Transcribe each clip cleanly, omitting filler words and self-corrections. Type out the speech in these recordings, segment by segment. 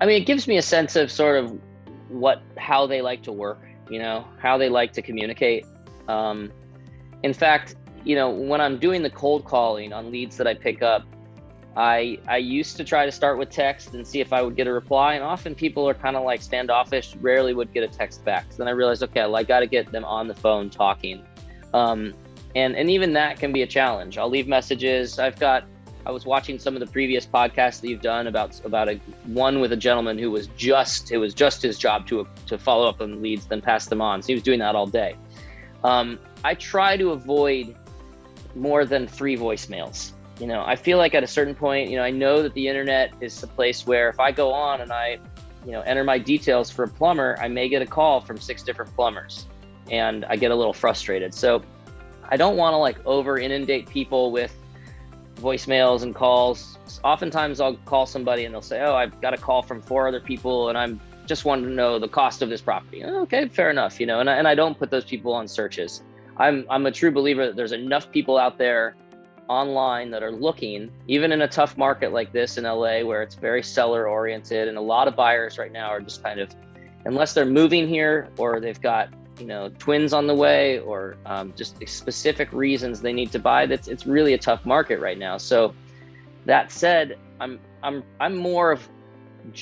I mean, it gives me a sense of sort of how they like to work, how they like to communicate. Um, in fact, when I'm doing the cold calling on leads that I pick up, I used to try to start with text and see if I would get a reply. And often people are kind of like standoffish, rarely would get a text back. So then I realized, okay, I got to get them on the phone talking. And even that can be a challenge. I'll leave messages. I was watching some of the previous podcasts that you've done about one with a gentleman who it was just his job to follow up on leads, then pass them on. So he was doing that all day. I try to avoid more than 3 voicemails. I feel like at a certain point, I know that the internet is a place where if I go on and I, enter my details for a plumber, I may get a call from 6 different plumbers and I get a little frustrated. So I don't want to over inundate people with voicemails and calls. Oftentimes I'll call somebody and they'll say, oh, I've got a call from 4 other people and I'm just wanting to know the cost of this property. Okay, fair enough. And I don't put those people on searches. I'm a true believer that there's enough people out there online that are looking, even in a tough market like this in LA, where it's very seller oriented, and a lot of buyers right now are just kind of, unless they're moving here or they've got twins on the way, or just specific reasons they need to buy, it's really a tough market right now. So that said, I'm more of,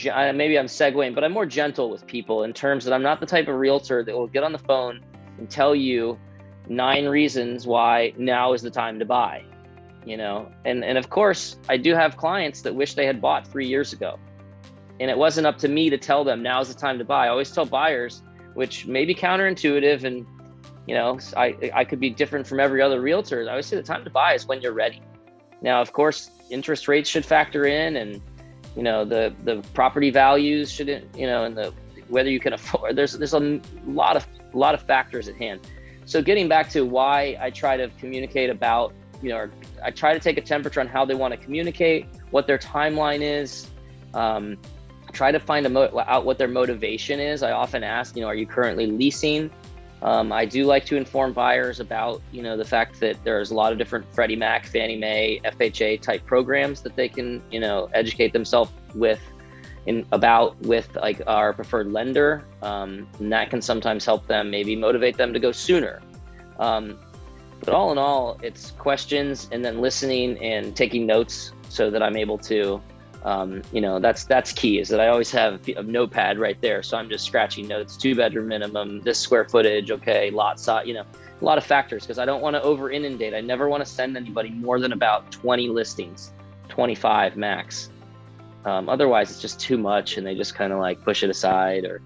maybe I'm segueing, but I'm more gentle with people in terms that I'm not the type of realtor that will get on the phone and tell you 9 reasons why now is the time to buy. And of course I do have clients that wish they had bought 3 years ago, and it wasn't up to me to tell them now's the time to buy. I always tell buyers, which may be counterintuitive, and I could be different from every other realtor. I always say the time to buy is when you're ready. Now, of course, interest rates should factor in, and the property values should, and whether you can afford. There's a lot of factors at hand. So getting back to why I try to communicate about, I try to take a temperature on how they want to communicate, what their timeline is, try to find out what their motivation is. I often ask, are you currently leasing? I do like to inform buyers about, the fact that there's a lot of different Freddie Mac, Fannie Mae, FHA type programs that they can, educate themselves with our preferred lender. And that can sometimes help them, maybe motivate them to go sooner. But all in all, it's questions and then listening and taking notes so that I'm able to, that's key, is that I always have a notepad right there. So I'm just scratching notes, 2-bedroom minimum, this square footage, okay, lot size, a lot of factors, because I don't want to over inundate. I never want to send anybody more than about 20 listings, 25 max. Otherwise it's just too much and they just kind of push it aside, or